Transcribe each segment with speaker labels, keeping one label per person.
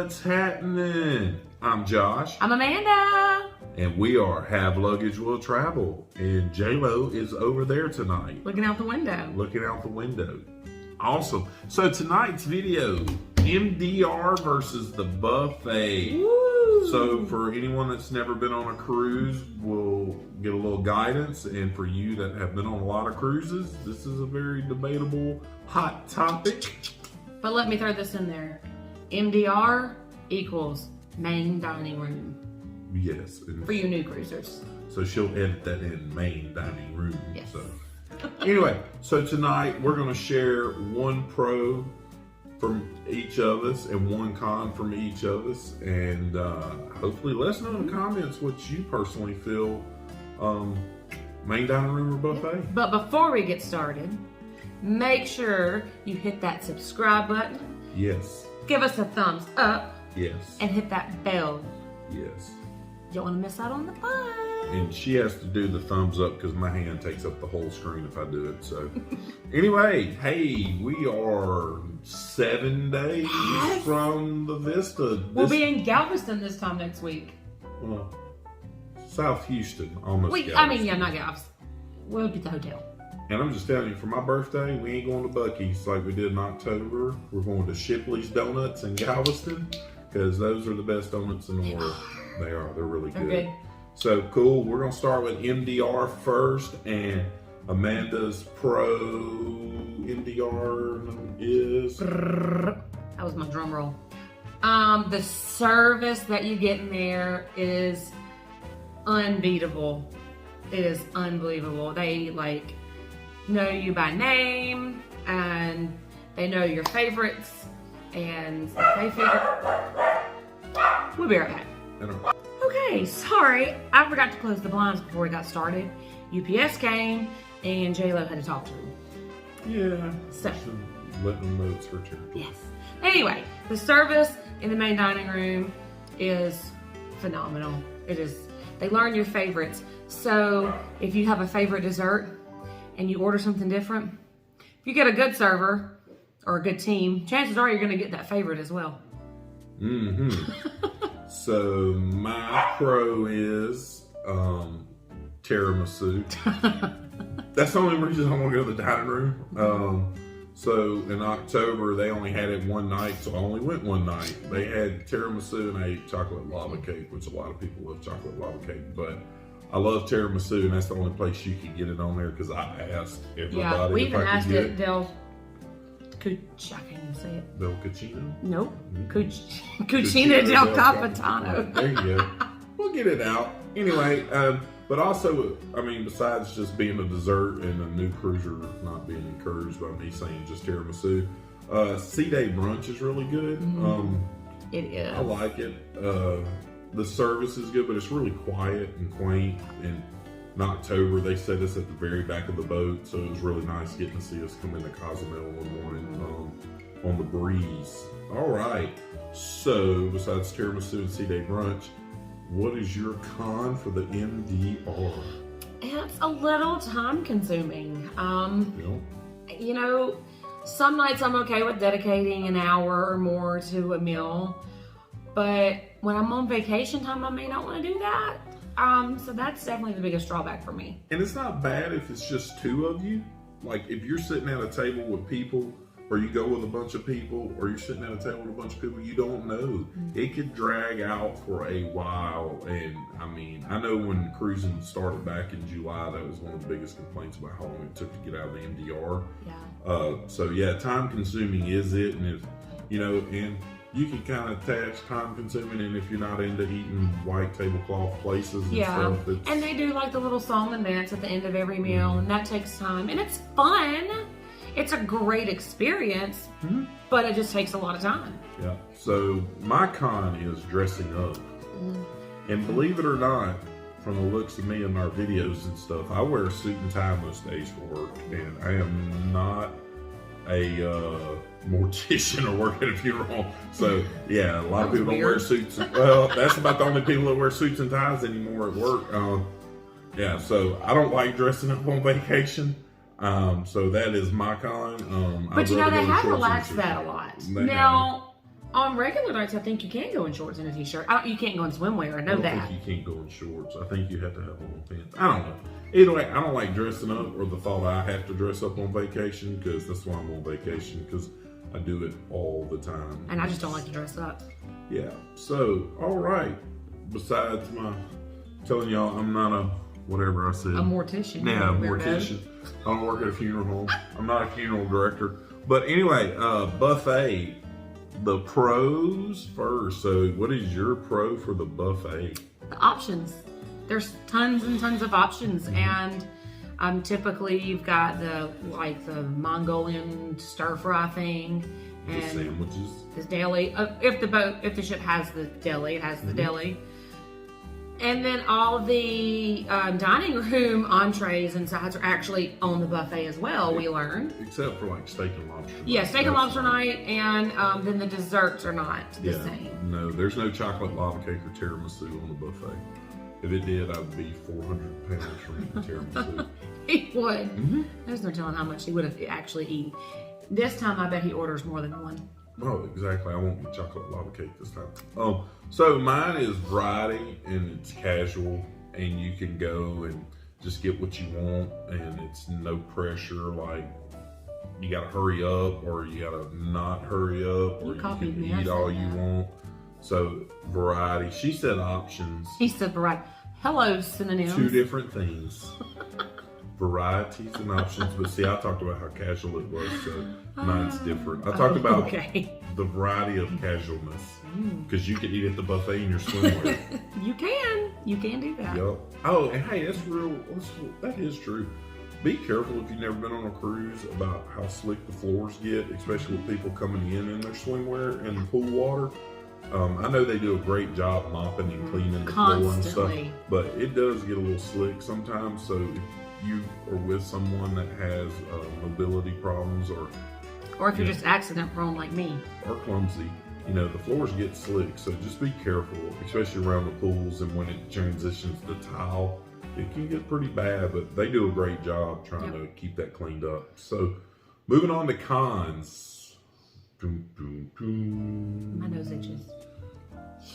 Speaker 1: What's happening? I'm Josh.
Speaker 2: I'm Amanda.
Speaker 1: And we are Have Luggage Will Travel. And J-Lo is over there tonight.
Speaker 2: Looking out the window.
Speaker 1: Looking out the window. Awesome. So tonight's video, MDR versus the buffet.
Speaker 2: Woo.
Speaker 1: So for anyone that's never been on a cruise, we'll get a little guidance. And for you that have been on a lot of cruises, this is a very debatable, hot topic.
Speaker 2: But let me throw this in there. MDR equals main dining room.
Speaker 1: Yes.
Speaker 2: For you new cruisers.
Speaker 1: So she'll edit that in, main dining room.
Speaker 2: Yes.
Speaker 1: So anyway, so tonight we're going to share one pro from each of us and one con from each of us. And hopefully let us know in the comments what you personally feel, main dining room or buffet.
Speaker 2: But before we get started, make sure you hit that subscribe button.
Speaker 1: Yes.
Speaker 2: Give us a thumbs up.
Speaker 1: Yes.
Speaker 2: And hit that bell.
Speaker 1: Yes.
Speaker 2: You don't want to miss out on the fun.
Speaker 1: And she has to do the thumbs up because my hand takes up the whole screen if I do it. So anyway, hey, we are 7 days from the Vista.
Speaker 2: We'll be in Galveston this time next week.
Speaker 1: Well, South Houston, almost.
Speaker 2: Not Galveston. We'll be at the hotel.
Speaker 1: And I'm just telling you, for my birthday, we ain't going to Buc-ee's like we did in October. We're going to Shipley's Donuts in Galveston because those are the best donuts in the world. They are. They're really good.
Speaker 2: They're good.
Speaker 1: So cool. We're going to start with MDR first, and Amanda's pro MDR is...
Speaker 2: That was my drum roll. The service that you get in there is unbeatable. It is unbelievable. They know you by name, and they know your favorites, and we'll be right back. Okay, sorry, I forgot to close the blinds before we got started. UPS came, and J-Lo had to talk to him.
Speaker 1: Yeah.
Speaker 2: So
Speaker 1: letting them know it's her turn.
Speaker 2: Yes. Anyway, the service in the main dining room is phenomenal. It is. They learn your favorites. So if you have a favorite dessert and you order something different, if you get a good server or a good team, chances are you're going to get that favorite as well.
Speaker 1: So my pro is tiramisu. That's the only reason I want to go to the dining room. So in October, they only had it one night, so I only went one night. They had tiramisu and I ate chocolate lava cake, which a lot of people love chocolate lava cake. But I love tiramisu, and that's the only place you could get it on there because I asked everybody
Speaker 2: Yeah, we
Speaker 1: if
Speaker 2: even
Speaker 1: I could
Speaker 2: asked
Speaker 1: get
Speaker 2: it. I can't even say it.
Speaker 1: Del Cucino?
Speaker 2: Nope. Cucina del Capitano.
Speaker 1: There you go. We'll get it out. Anyway, but also, besides just being a dessert and a new cruiser not being encouraged by me saying just tiramisu, Sea Day brunch is really good.
Speaker 2: It is.
Speaker 1: I like it. The service is good, but it's really quiet and quaint. And in October, they set us at the very back of the boat, so it was really nice getting to see us come into Cozumel one morning on the breeze. All right. So besides tiramisu and Sea Day brunch, what is your con for the MDR?
Speaker 2: It's a little time consuming. You know, some nights I'm okay with dedicating an hour or more to a meal, but when I'm on vacation time, I may not want to do that. So that's definitely the biggest drawback for me.
Speaker 1: And it's not bad if it's just two of you. Like if you're sitting at a table with people, or you go with a bunch of people, or you're sitting at a table with a bunch of people you don't know, it could drag out for a while. And I know when cruising started back in July, that was one of the biggest complaints about how long it took to get out of the MDR.
Speaker 2: Yeah.
Speaker 1: Time consuming is it, and if and you can kind of attach time consuming, and if you're not into eating white tablecloth places and stuff.
Speaker 2: And they do the little song and dance at the end of every meal, and that takes time, and it's fun. It's a great experience, but it just takes a lot of time.
Speaker 1: Yeah. So my con is dressing up. And believe it or not, from the looks of me in our videos and stuff, I wear a suit and tie most days for work, and I am not a mortician or work at a funeral. So yeah, a lot of people don't wear suits. Well, that's about the only people that wear suits and ties anymore at work. So I don't like dressing up on vacation. So that is my con.
Speaker 2: But they have relaxed that a lot. Now, On regular nights, I think you can go in shorts and a t-shirt. You can't go in swimwear. I know that.
Speaker 1: I don't think you can't go in shorts. I think you have to have long pants. I don't know. Either way, I don't like dressing up or the thought I have to dress up on vacation, because that's why I'm on vacation, because I do it all the time.
Speaker 2: And I just don't like to dress up.
Speaker 1: Yeah. So, all right. Besides my telling y'all I'm not a whatever I said.
Speaker 2: A mortician.
Speaker 1: Yeah, a mortician. I don't work at a funeral home. I'm not a funeral director. But anyway, buffet. The pros first. So, what is your pro for the buffet?
Speaker 2: The options. There's tons and tons of options, and typically you've got the Mongolian stir fry thing, and
Speaker 1: the sandwiches.
Speaker 2: The deli. If the ship has the deli, it has the deli. And then all the dining room entrees and sides are actually on the buffet as well, we learned.
Speaker 1: Except for like steak and lobster.
Speaker 2: Yeah, steak and lobster night, and then the desserts are not the same.
Speaker 1: No, there's no chocolate lava cake or tiramisu on the buffet. If it did, I'd be 400 pounds from eating tiramisu.
Speaker 2: He would. There's no telling how much he would have actually eaten. This time, I bet he orders more than one.
Speaker 1: Oh, exactly. I won't get chocolate lava cake this time. So mine is variety and it's casual, and you can go and just get what you want, and it's no pressure. Like you got to hurry up, or you got to not hurry up, or you can eat all you want. So variety. She said options.
Speaker 2: He said variety. Hello, synonyms.
Speaker 1: Two different things. Varieties and options, but see, I talked about how casual it was, so mine's different. I talked about the variety of casualness, because you can eat at the buffet in your swimwear.
Speaker 2: You can do that.
Speaker 1: Yep. Oh, and hey, that is true. Be careful if you've never been on a cruise about how slick the floors get, especially with people coming in their swimwear and the pool water. I know they do a great job mopping and cleaning the floor and stuff, but it does get a little slick sometimes. So if you are with someone that has mobility problems, or
Speaker 2: if you're just accident prone like me,
Speaker 1: or clumsy, the floors get slick. So just be careful, especially around the pools, and when it transitions to tile, it can get pretty bad. But they do a great job trying to keep that cleaned up. So moving on to cons.
Speaker 2: My nose itches.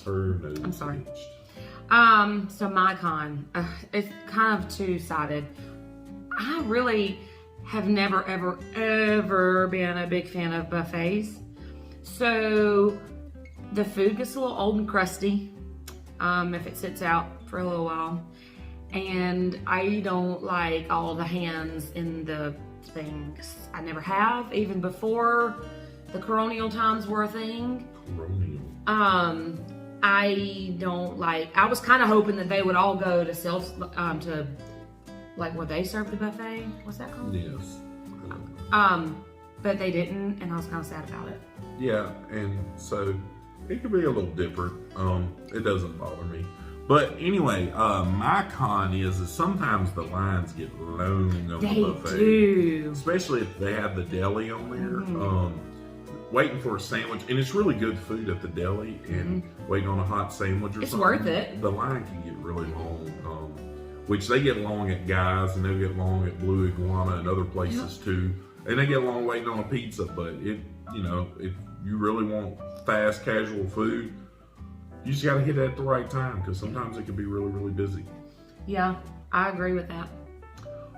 Speaker 1: Her nose.
Speaker 2: I'm sorry.
Speaker 1: Itched.
Speaker 2: So my con, it's kind of two-sided. I really have never, ever, ever been a big fan of buffets. So the food gets a little old and crusty if it sits out for a little while. And I don't like all the hands in the things. I never have, even before the colonial times were a thing. I don't like. I was kind of hoping that they would all go to to like where they serve the buffet. What's that called?
Speaker 1: Yes.
Speaker 2: But they didn't, and I was kind of sad about it.
Speaker 1: Yeah, and so it could be a little different. It doesn't bother me. But anyway, my con is sometimes the lines get long on the buffet.
Speaker 2: They do.
Speaker 1: Especially if they have the deli on there. Waiting for a sandwich, and it's really good food at the deli, and waiting on a hot sandwich or something.
Speaker 2: It's worth it.
Speaker 1: The line can get really long, which they get long at Guy's, and they get long at Blue Iguana and other places too. And they get long waiting on a pizza, but if you really want fast, casual food, you just got to hit it at the right time, because sometimes it can be really, really busy.
Speaker 2: Yeah, I agree with that.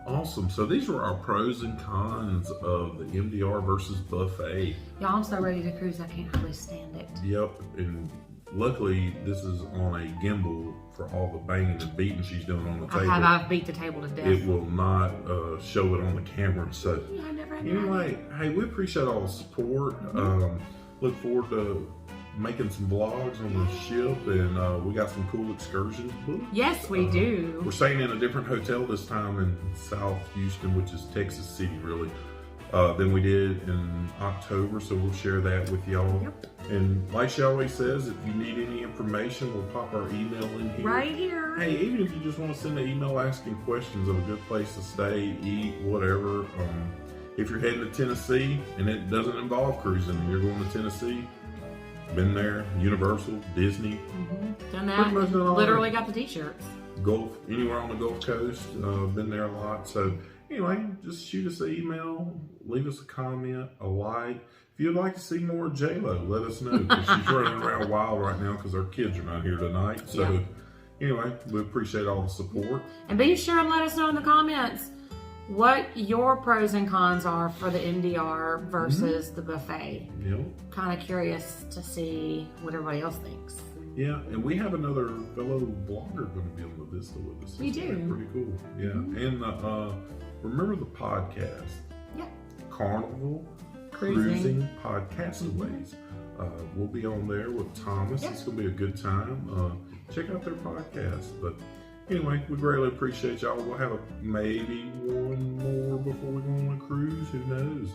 Speaker 1: Awesome. So these were our pros and cons of the MDR versus buffet.
Speaker 2: Y'all, I'm so ready to cruise, I can't hardly stand it.
Speaker 1: Yep. And luckily, this is on a gimbal for all the banging and beating she's doing on the table.
Speaker 2: I've beat the table to death.
Speaker 1: It will not show it on the camera. So
Speaker 2: I never had
Speaker 1: anyway, hey, we appreciate all the support. Look forward to making some vlogs on the ship, and we got some cool excursions booked.
Speaker 2: Yes, we do.
Speaker 1: We're staying in a different hotel this time in South Houston, which is Texas City, really, than we did in October, so we'll share that with y'all. Yep. And like she always says, if you need any information, we'll pop our email in here.
Speaker 2: Right here.
Speaker 1: Hey, even if you just want to send an email asking questions of a good place to stay, eat, whatever. If you're heading to Tennessee and it doesn't involve cruising and you're going to Tennessee, been there, Universal, Disney.
Speaker 2: Done that. Literally got the t-shirts.
Speaker 1: Gulf, anywhere on the Gulf Coast, been there a lot. So anyway, just shoot us an email, leave us a comment, a like. If you'd like to see more J-Lo, let us know, because she's running around wild right now because our kids are not here tonight. So anyway, we appreciate all the support.
Speaker 2: And be sure and let us know in the comments what your pros and cons are for the MDR versus the buffet.
Speaker 1: Yep.
Speaker 2: Kind of curious to see what everybody else thinks.
Speaker 1: Yeah, and we have another fellow blogger going to be on the Vista with us.
Speaker 2: We do.
Speaker 1: Pretty cool. Yeah, and remember the podcast?
Speaker 2: Yeah.
Speaker 1: Carnival Cruising Podcastaways. We'll be on there with Thomas. It's going to be a good time. Check out their podcast. But anyway, we greatly appreciate y'all. We'll have maybe one more before we go on a cruise. Who knows?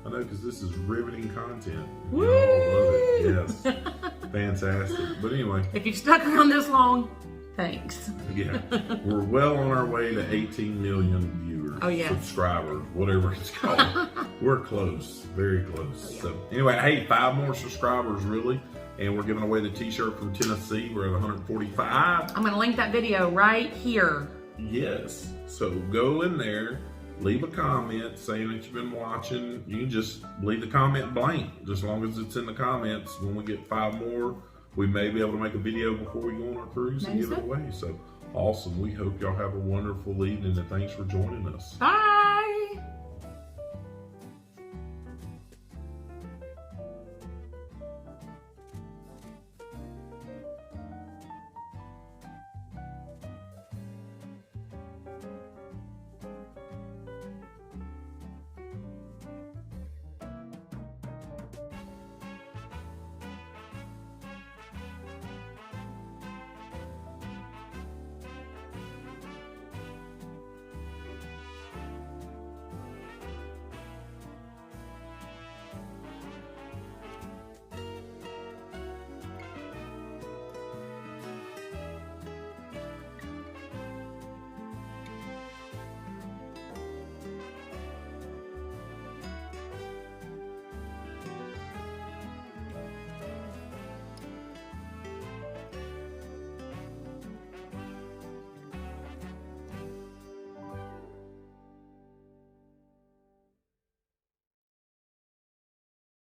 Speaker 1: I know, because this is riveting content.
Speaker 2: Woo!
Speaker 1: Y'all love it. Yes. Fantastic. But anyway.
Speaker 2: If you've stuck around this long, thanks.
Speaker 1: Yeah. We're well on our way to 18 million viewers.
Speaker 2: Oh, yeah.
Speaker 1: Subscribers, whatever it's called. We're close. Very close. So anyway, hey, 5 more subscribers, really. And we're giving away the t-shirt from Tennessee. We're at 145.
Speaker 2: I'm going to link that video right here.
Speaker 1: Yes. So go in there, leave a comment saying that you've been watching. You can just leave the comment blank, just as long as it's in the comments. When we get 5 more, we may be able to make a video before we go on our cruise and give it away. So awesome. We hope y'all have a wonderful evening, and thanks for joining us.
Speaker 2: Bye.